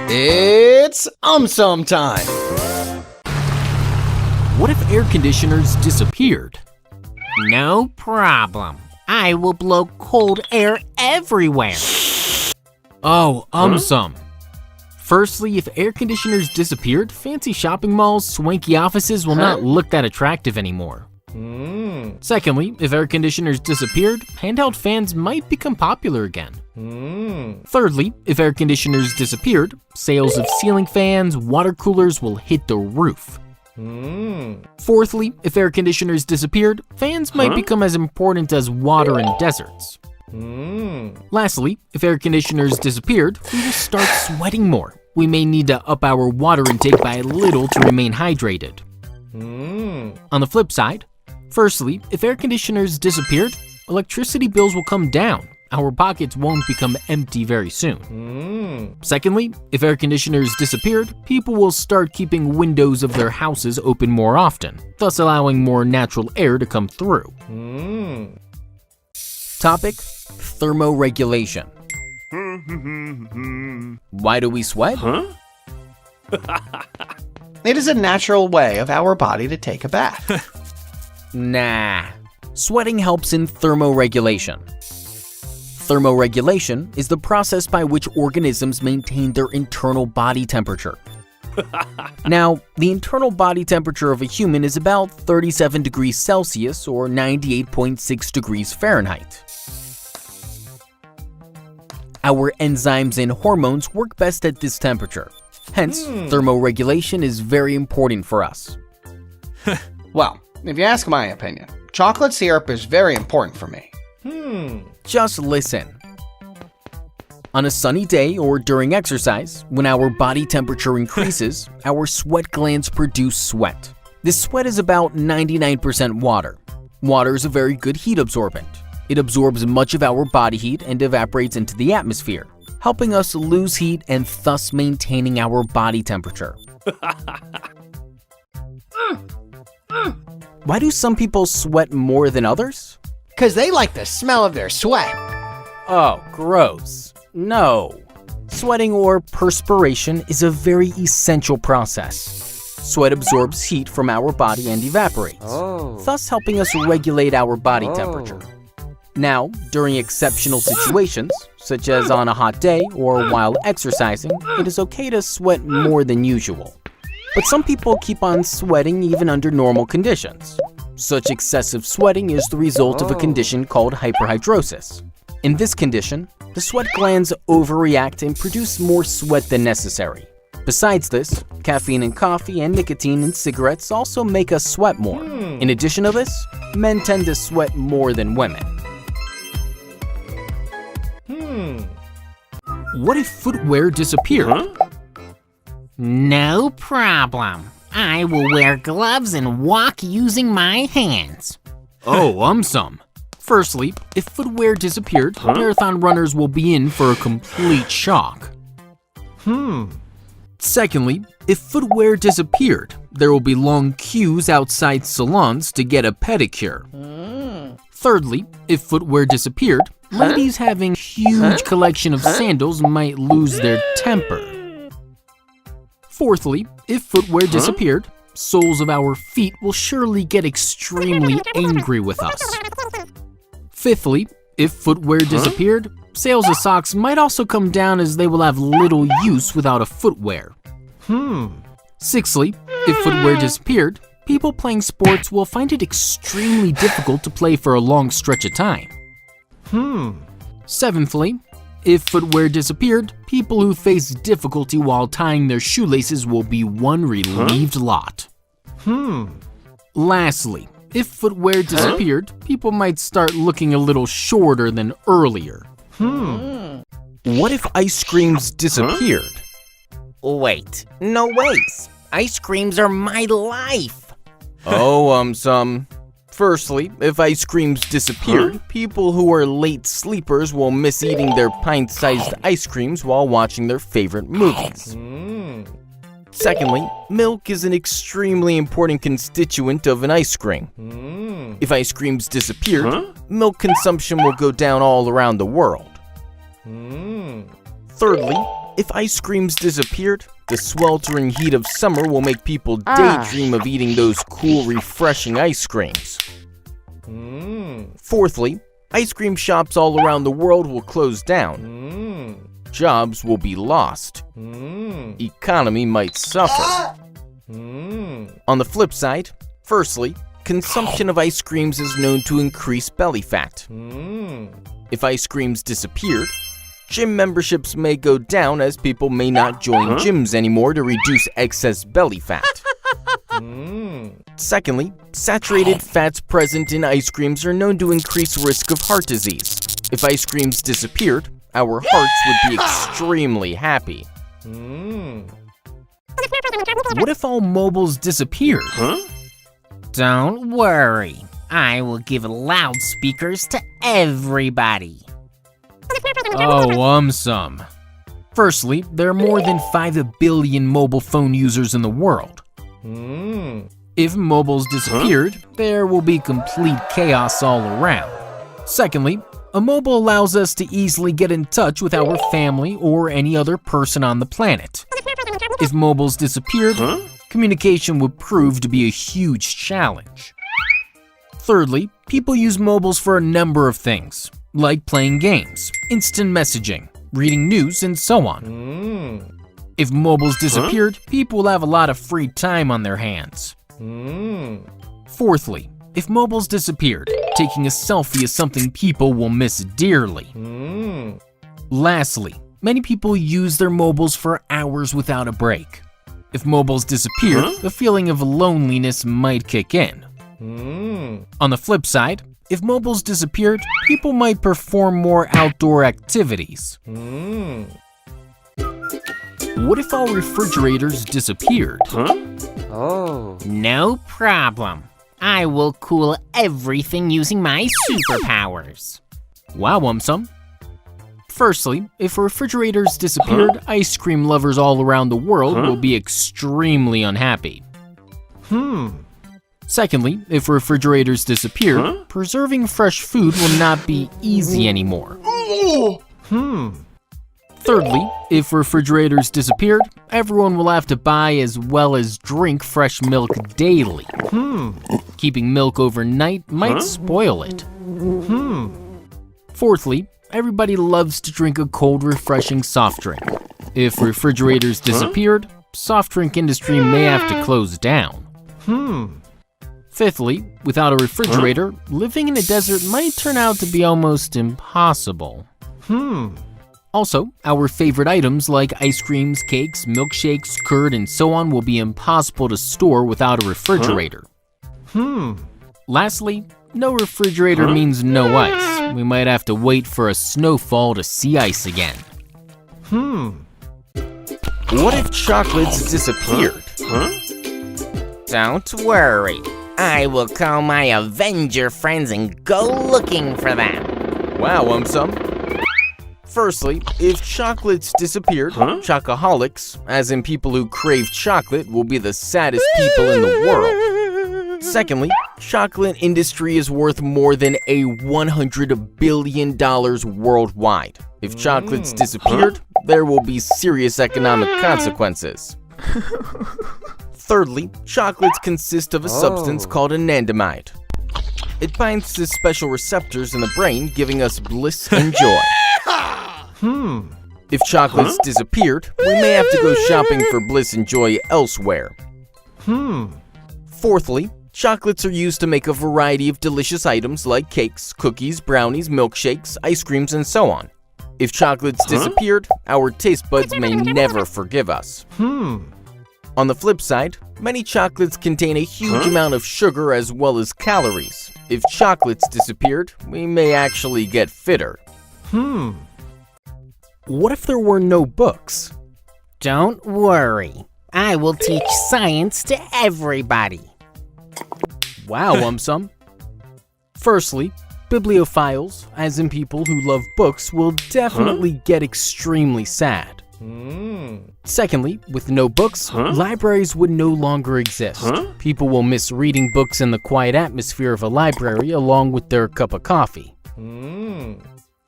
It's some time. What if air conditioners disappeared? No problem. I will blow cold air everywhere. Oh, some. Firstly, if air conditioners disappeared, fancy shopping malls, swanky offices will not look that attractive anymore. Secondly, if air conditioners disappeared, handheld fans might become popular again. Thirdly, if air conditioners disappeared, sales of ceiling fans, water coolers will hit the roof. Fourthly, if air conditioners disappeared, fans might become as important as water in deserts. Lastly, if air conditioners disappeared, we will start sweating more. We may need to up our water intake by a little to remain hydrated. On the flip side, firstly, if air conditioners disappeared, electricity bills will come down. Our pockets won't become empty very soon. Secondly, if air conditioners disappeared, people will start keeping windows of their houses open more often, thus allowing more natural air to come through. Topic: thermoregulation. Why do we sweat? It is a natural way of our body to take a bath. Nah. Sweating helps in thermoregulation. Thermoregulation is the process by which organisms maintain their internal body temperature. Now, the internal body temperature of a human is about 37 degrees Celsius or 98.6 degrees Fahrenheit. Our enzymes and hormones work best at this temperature. Hence, thermoregulation is very important for us. Well, if you ask my opinion, chocolate syrup is very important for me. Just listen. On a sunny day or during exercise, when our body temperature increases, our sweat glands produce sweat. This sweat is about 99% water. Water is a very good heat absorbent. It absorbs much of our body heat and evaporates into the atmosphere, helping us lose heat and thus maintaining our body temperature. Why do some people sweat more than others? Because they like the smell of their sweat. Oh, gross. No. Sweating or perspiration is a very essential process. Sweat absorbs heat from our body and evaporates, thus helping us regulate our body temperature. Now, during exceptional situations, such as on a hot day or while exercising, it is okay to sweat more than usual. But some people keep on sweating even under normal conditions. Such excessive sweating is the result of a condition called hyperhidrosis. In this condition, the sweat glands overreact and produce more sweat than necessary. Besides this, caffeine in coffee and nicotine in cigarettes also make us sweat more. In addition to this, men tend to sweat more than women. What if footwear disappeared? No problem. I will wear gloves and walk using my hands. Oh, some. Firstly, if footwear disappeared, marathon runners will be in for a complete shock. Secondly, if footwear disappeared, there will be long queues outside salons to get a pedicure. Thirdly, if footwear disappeared, ladies having a huge collection of sandals might lose their temper. Fourthly, if footwear disappeared, soles of our feet will surely get extremely angry with us. Fifthly, if footwear disappeared, sales of socks might also come down as they will have little use without a footwear. Sixthly, if footwear disappeared, people playing sports will find it extremely difficult to play for a long stretch of time. Seventhly, if footwear disappeared, people who face difficulty while tying their shoelaces will be one relieved lot. Lastly, if footwear disappeared, people might start looking a little shorter than earlier. What if ice creams disappeared? Wait, no ways. Ice creams are my life. Oh, some. Firstly, if ice creams disappeared, people who are late sleepers will miss eating their pint-sized ice creams while watching their favorite movies. Secondly, milk is an extremely important constituent of an ice cream. If ice creams disappeared, milk consumption will go down all around the world. Thirdly, If ice creams disappeared, the sweltering heat of summer will make people daydream of eating those cool, refreshing ice creams. Fourthly, ice cream shops all around the world will close down. Jobs will be lost. Economy might suffer. On the flip side, firstly, consumption of ice creams is known to increase belly fat. If ice creams disappeared, gym memberships may go down as people may not join gyms anymore to reduce excess belly fat. Secondly, saturated fats present in ice creams are known to increase risk of heart disease. If ice creams disappeared, our hearts would be extremely happy. What if all mobiles disappeared? Don't worry. I will give loudspeakers to everybody. Oh, some. Firstly, there are more than 5 billion mobile phone users in the world. If mobiles disappeared, there will be complete chaos all around. Secondly, a mobile allows us to easily get in touch with our family or any other person on the planet. If mobiles disappeared, communication would prove to be a huge challenge. Thirdly, people use mobiles for a number of things, like playing games, instant messaging, reading news, and so on. If mobiles disappeared, people will have a lot of free time on their hands. Fourthly, if mobiles disappeared, taking a selfie is something people will miss dearly. Lastly, many people use their mobiles for hours without a break. If mobiles disappeared, the feeling of loneliness might kick in. On the flip side, if mobiles disappeared, people might perform more outdoor activities. What if all refrigerators disappeared? No problem. I will cool everything using my superpowers. Wow, some. Firstly, if refrigerators disappeared, ice cream lovers all around the world will be extremely unhappy. Secondly, if refrigerators disappeared, preserving fresh food will not be easy anymore. Thirdly, if refrigerators disappeared, everyone will have to buy as well as drink fresh milk daily. Keeping milk overnight might spoil it. Fourthly, everybody loves to drink a cold, refreshing soft drink. If refrigerators disappeared, soft drink industry may have to close down. Fifthly, without a refrigerator, living in a desert might turn out to be almost impossible. Also, our favorite items like ice creams, cakes, milkshakes, curd, and so on will be impossible to store without a refrigerator. Lastly, no refrigerator means no ice. We might have to wait for a snowfall to see ice again. What if chocolates disappeared? Don't worry. I will call my Avenger friends and go looking for them. Wow, some. Firstly, if chocolates disappeared, chocoholics, as in people who crave chocolate, will be the saddest people in the world. Secondly, chocolate industry is worth more than $100 billion worldwide. If chocolates disappeared, there will be serious economic consequences. Thirdly, chocolates consist of a substance called anandamide. It binds to special receptors in the brain, giving us bliss and joy. If chocolates disappeared, we may have to go shopping for bliss and joy elsewhere. Fourthly, chocolates are used to make a variety of delicious items like cakes, cookies, brownies, milkshakes, ice creams, and so on. If chocolates disappeared, our taste buds may never forgive us. On the flip side, many chocolates contain a huge amount of sugar as well as calories. If chocolates disappeared, we may actually get fitter. What if there were no books? Don't worry. I will teach science to everybody. Wow, some. Firstly, bibliophiles, as in people who love books, will definitely get extremely sad. Secondly, with no books, libraries would no longer exist. People will miss reading books in the quiet atmosphere of a library along with their cup of coffee.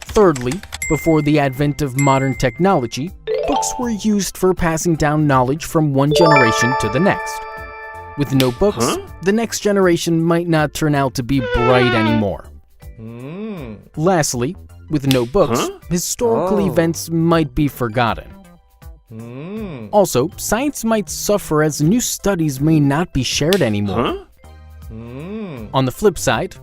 Thirdly, before the advent of modern technology, books books were used for passing down knowledge from one generation to the next. With no books, the next generation might not turn out to be bright anymore. Lastly, with no books, historical events might be forgotten. Also, science might suffer as new studies may not be shared anymore. On the flip side,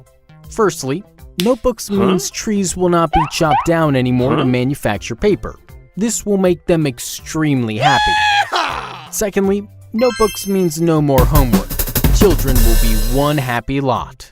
firstly, notebooks means trees will not be chopped down anymore to manufacture paper. This will make them extremely happy. Secondly, notebooks means no more homework. Children will be one happy lot.